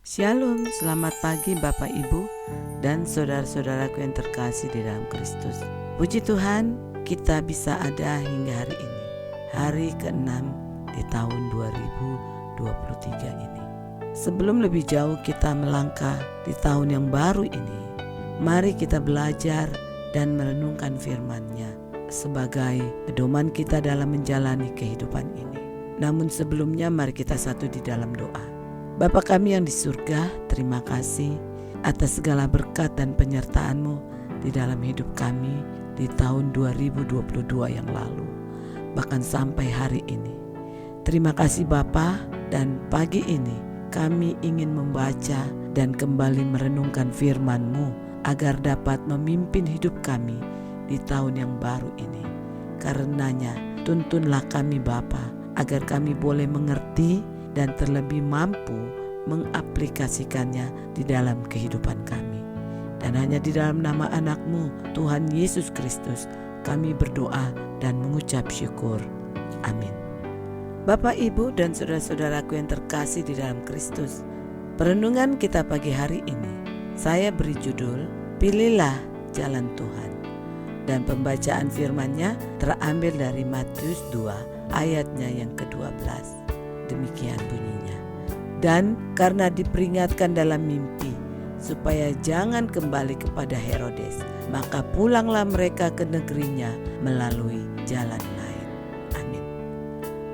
Shalom, selamat pagi Bapak Ibu dan saudara-saudaraku yang terkasih di dalam Kristus. Puji Tuhan, kita bisa ada hingga hari ini, hari ke-6 di tahun 2023 ini. Sebelum lebih jauh kita melangkah di tahun yang baru ini, mari kita belajar dan merenungkan firman-Nya sebagai pedoman kita dalam menjalani kehidupan ini. Namun sebelumnya mari kita satu di dalam doa. Bapa kami yang di surga, terima kasih atas segala berkat dan penyertaan-Mu di dalam hidup kami di tahun 2022 yang lalu, bahkan sampai hari ini. Terima kasih Bapa, dan pagi ini kami ingin membaca dan kembali merenungkan firman-Mu agar dapat memimpin hidup kami di tahun yang baru ini. Karenanya, tuntunlah kami Bapa, agar kami boleh mengerti dan terlebih mampu mengaplikasikannya di dalam kehidupan kami. Dan hanya di dalam nama anak-Mu, Tuhan Yesus Kristus, kami berdoa dan mengucap syukur. Amin. Bapak, Ibu, dan saudara-saudaraku yang terkasih di dalam Kristus, perenungan kita pagi hari ini, saya beri judul, Pilihlah Jalan Tuhan. Dan pembacaan firman-Nya terambil dari Matius 2 ayatnya yang ke-12. Demikian bunyinya. Dan karena diperingatkan dalam mimpi supaya jangan kembali kepada Herodes, maka pulanglah mereka ke negerinya melalui jalan lain. Amin.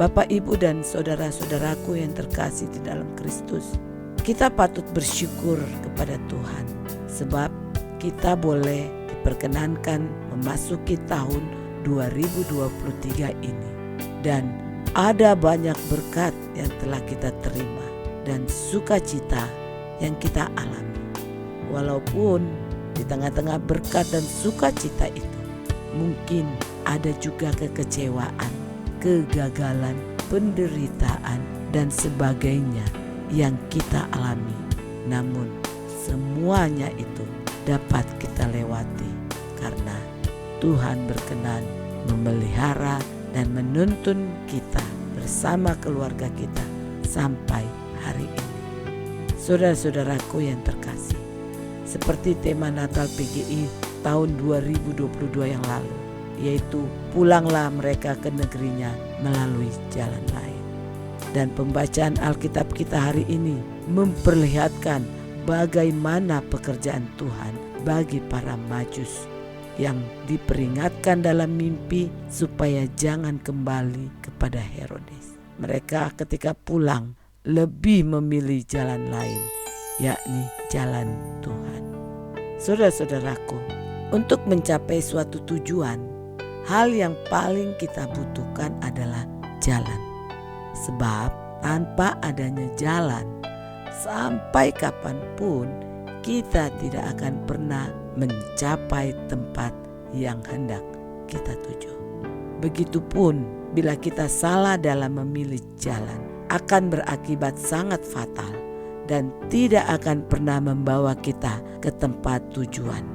Bapak, Ibu, dan saudara-saudaraku yang terkasih di dalam Kristus, kita patut bersyukur kepada Tuhan sebab kita boleh diperkenankan memasuki tahun 2023 ini, dan ada banyak berkat yang telah kita terima dan sukacita yang kita alami. Walaupun di tengah-tengah berkat dan sukacita itu mungkin ada juga kekecewaan, kegagalan, penderitaan, dan sebagainya yang kita alami. Namun semuanya itu dapat kita lewati karena Tuhan berkenan memelihara dan menuntun kita bersama keluarga kita sampai hari ini. Saudara-saudaraku yang terkasih, seperti tema Natal PGI tahun 2022 yang lalu, yaitu pulanglah mereka ke negerinya melalui jalan lain. Dan pembacaan Alkitab kita hari ini memperlihatkan bagaimana pekerjaan Tuhan bagi para Majus yang diperingatkan dalam mimpi supaya jangan kembali kepada Herodes. Mereka ketika pulang lebih memilih jalan lain, yakni jalan Tuhan. Saudara-saudaraku, untuk mencapai suatu tujuan, hal yang paling kita butuhkan adalah jalan. Sebab tanpa adanya jalan, sampai kapanpun kita tidak akan pernah mencapai tempat yang hendak kita tuju. Begitupun bila kita salah dalam memilih jalan, akan berakibat sangat fatal dan tidak akan pernah membawa kita ke tempat tujuan.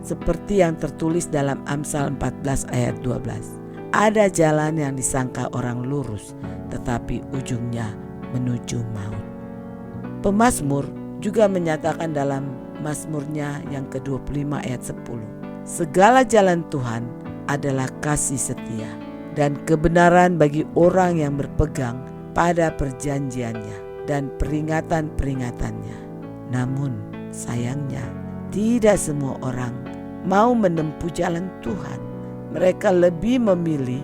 Seperti yang tertulis dalam Amsal 14 ayat 12. Ada jalan yang disangka orang lurus, tetapi ujungnya menuju maut. Pemazmur juga menyatakan dalam Mazmurnya yang ke-25 ayat 10. Segala jalan Tuhan adalah kasih setia dan kebenaran bagi orang yang berpegang pada perjanjiannya dan peringatan-peringatannya. Namun sayangnya tidak semua orang mau menempuh jalan Tuhan. Mereka lebih memilih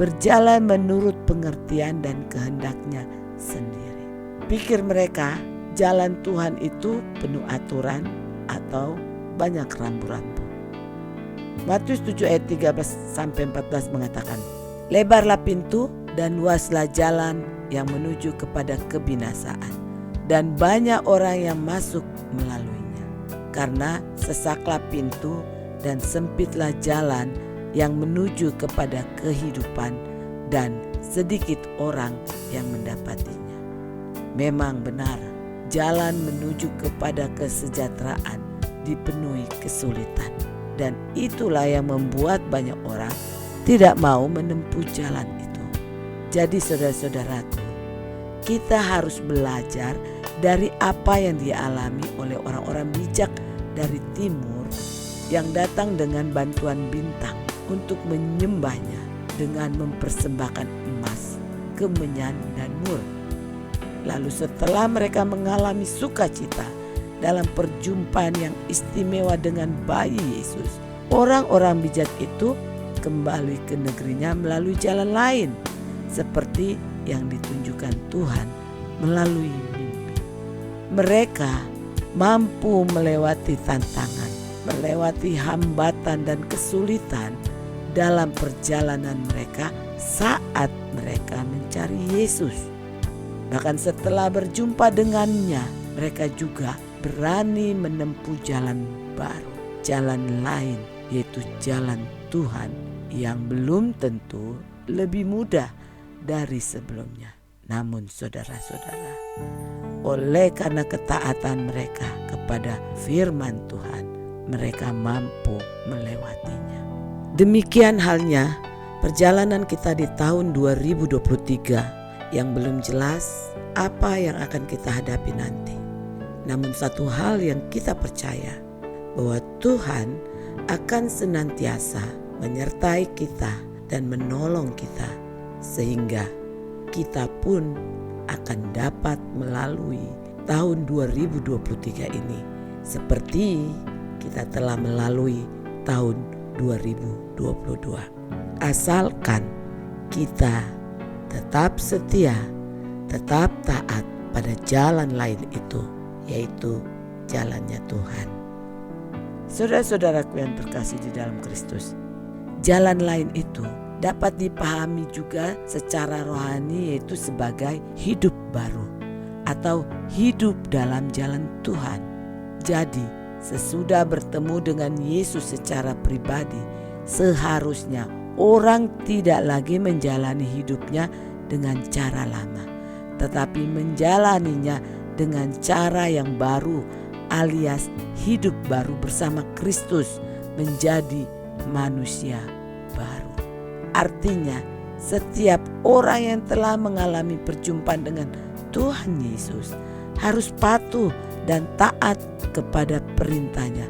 berjalan menurut pengertian dan kehendaknya sendiri. Pikir mereka jalan Tuhan itu penuh aturan atau banyak rambu-rambu. Matius 7 ayat 13-14 mengatakan, lebarlah pintu dan luaslah jalan yang menuju kepada kebinasaan, dan banyak orang yang masuk melaluinya. Karena sesaklah pintu dan sempitlah jalan yang menuju kepada kehidupan, dan sedikit orang yang mendapatinya. Memang benar, jalan menuju kepada kesejahteraan dipenuhi kesulitan, dan itulah yang membuat banyak orang tidak mau menempuh jalan itu. Jadi saudara-saudaraku, kita harus belajar dari apa yang dialami oleh orang-orang bijak dari timur yang datang dengan bantuan bintang untuk menyembahnya dengan mempersembahkan emas, kemenyan, dan mur. Lalu setelah mereka mengalami sukacita dalam perjumpaan yang istimewa dengan bayi Yesus, orang-orang bijak itu kembali ke negerinya melalui jalan lain, seperti yang ditunjukkan Tuhan melalui mimpi. Mereka mampu melewati tantangan, melewati hambatan dan kesulitan dalam perjalanan mereka saat mereka mencari Yesus. Bahkan setelah berjumpa dengannya, mereka juga berani menempuh jalan baru, jalan lain, yaitu jalan Tuhan yang belum tentu lebih mudah dari sebelumnya. Namun saudara-saudara, oleh karena ketaatan mereka kepada firman Tuhan, mereka mampu melewatinya. Demikian halnya perjalanan kita di tahun 2023 yang belum jelas apa yang akan kita hadapi nanti. Namun satu hal yang kita percaya, bahwa Tuhan akan senantiasa menyertai kita dan menolong kita, sehingga kita pun akan dapat melalui tahun 2023 ini seperti kita telah melalui tahun 2022. Asalkan kita tetap setia, tetap taat pada jalan lain itu, yaitu jalannya Tuhan. Saudara-saudaraku yang terkasih di dalam Kristus, jalan lain itu dapat dipahami juga secara rohani, yaitu sebagai hidup baru atau hidup dalam jalan Tuhan. Jadi, sesudah bertemu dengan Yesus secara pribadi, seharusnya orang tidak lagi menjalani hidupnya dengan cara lama, tetapi menjalaninya dengan cara yang baru, alias hidup baru bersama Kristus, menjadi manusia baru. Artinya, setiap orang yang telah mengalami perjumpaan dengan Tuhan Yesus harus patuh dan taat kepada perintahnya,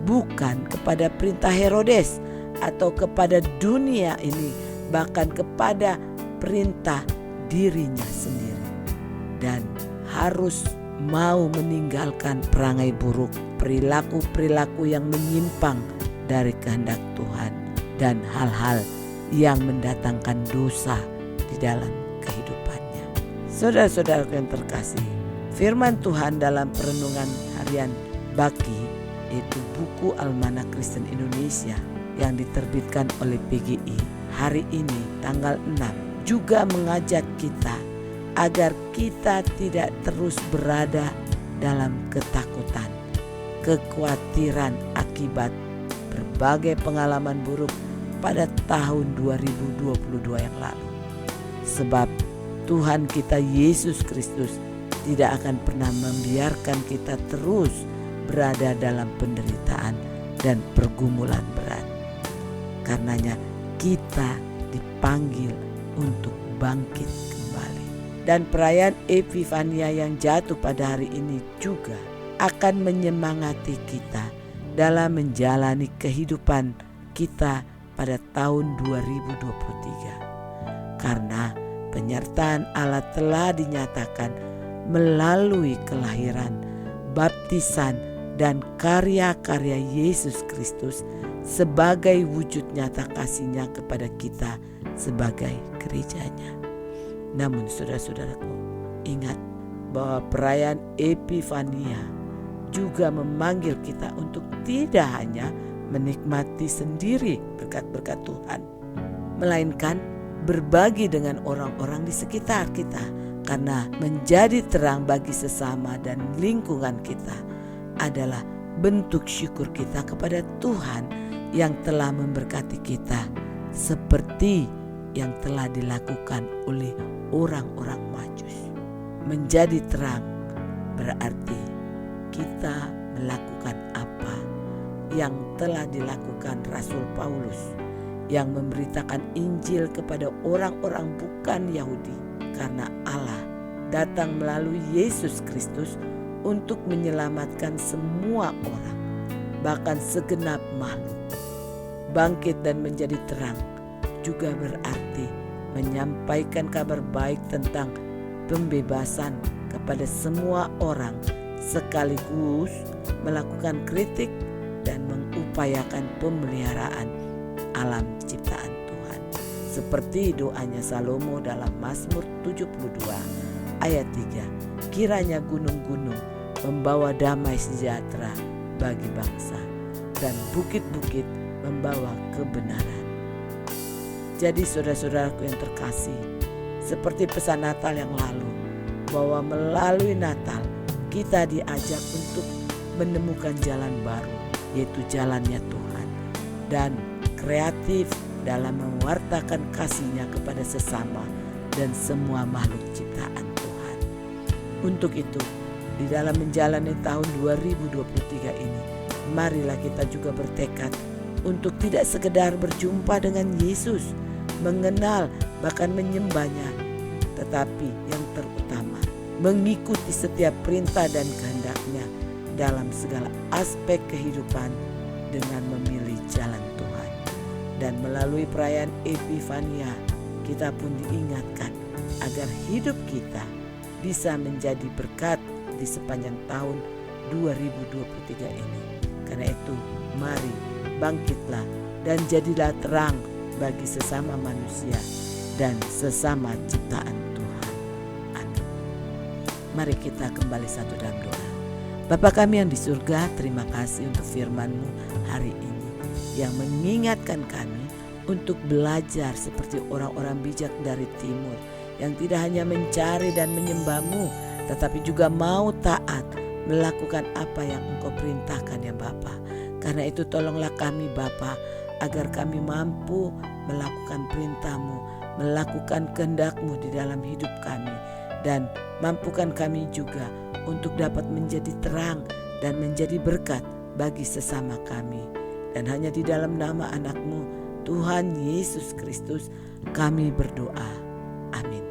bukan kepada perintah Herodes atau kepada dunia ini, bahkan kepada perintah dirinya sendiri. Dan harus mau meninggalkan perangai buruk, perilaku-perilaku yang menyimpang dari kehendak Tuhan, dan hal-hal yang mendatangkan dosa di dalam kehidupannya. Saudara-saudara yang terkasih, firman Tuhan dalam perenungan harian Baki, yaitu buku Almanak Kristen Indonesia yang diterbitkan oleh PGI hari ini tanggal 6, juga mengajak kita agar kita tidak terus berada dalam ketakutan, kekhawatiran akibat berbagai pengalaman buruk pada tahun 2022 yang lalu. Sebab Tuhan kita Yesus Kristus tidak akan pernah membiarkan kita terus berada dalam penderitaan dan pergumulan berat. Karenanya kita dipanggil untuk bangkit kembali. Dan perayaan Epifania yang jatuh pada hari ini juga akan menyemangati kita dalam menjalani kehidupan kita pada tahun 2023. Karena penyertaan Allah telah dinyatakan melalui kelahiran, baptisan, dan karya-karya Yesus Kristus sebagai wujud nyata kasih-Nya kepada kita sebagai gerejanya. Namun saudara-saudaraku, ingat bahwa perayaan Epifania juga memanggil kita untuk tidak hanya menikmati sendiri berkat-berkat Tuhan, melainkan berbagi dengan orang-orang di sekitar kita, karena menjadi terang bagi sesama dan lingkungan kita adalah bentuk syukur kita kepada Tuhan yang telah memberkati kita seperti yang telah dilakukan oleh orang-orang Majus. Menjadi terang berarti kita melakukan apa yang telah dilakukan Rasul Paulus yang memberitakan Injil kepada orang-orang bukan Yahudi, karena Allah datang melalui Yesus Kristus untuk menyelamatkan semua orang, bahkan segenap makhluk. Bangkit dan menjadi terang juga berarti menyampaikan kabar baik tentang pembebasan kepada semua orang, sekaligus melakukan kritik dan mengupayakan pemeliharaan alam ciptaan Tuhan. Seperti doanya Salomo dalam Mazmur 72 ayat 3, kiranya gunung-gunung membawa damai sejahtera bagi bangsa dan bukit-bukit membawa kebenaran. Jadi saudara-saudaraku yang terkasih, seperti pesan Natal yang lalu, bahwa melalui Natal kita diajak untuk menemukan jalan baru, yaitu jalannya Tuhan, dan kreatif dalam mewartakan kasih-Nya kepada sesama dan semua makhluk ciptaan Tuhan. Untuk itu, di dalam menjalani tahun 2023 ini, marilah kita juga bertekad untuk tidak sekedar berjumpa dengan Yesus, mengenal bahkan menyembahnya, tetapi yang terutama mengikuti setiap perintah dan kehendak-Nya dalam segala aspek kehidupan dengan memilih jalan Tuhan. Dan melalui perayaan Epifania, kita pun diingatkan agar hidup kita bisa menjadi berkat di sepanjang tahun 2023 ini. Karena itu, mari bangkitlah dan jadilah terang bagi sesama manusia dan sesama ciptaan Tuhan. Amin. Mari kita kembali satu dalam doa. Bapa kami yang di surga, terima kasih untuk firman-Mu hari ini yang mengingatkan kami untuk belajar seperti orang-orang bijak dari timur yang tidak hanya mencari dan menyembah-Mu, tetapi juga mau taat melakukan apa yang Engkau perintahkan ya Bapa. Karena itu tolonglah kami Bapa, agar kami mampu melakukan perintah-Mu, melakukan kehendak-Mu di dalam hidup kami, dan mampukan kami juga untuk dapat menjadi terang dan menjadi berkat bagi sesama kami. Dan hanya di dalam nama anak-Mu, Tuhan Yesus Kristus, kami berdoa. Amin.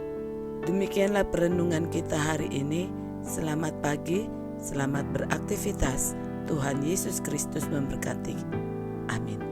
Demikianlah perenungan kita hari ini. Selamat pagi, selamat beraktivitas. Tuhan Yesus Kristus memberkati. Amin.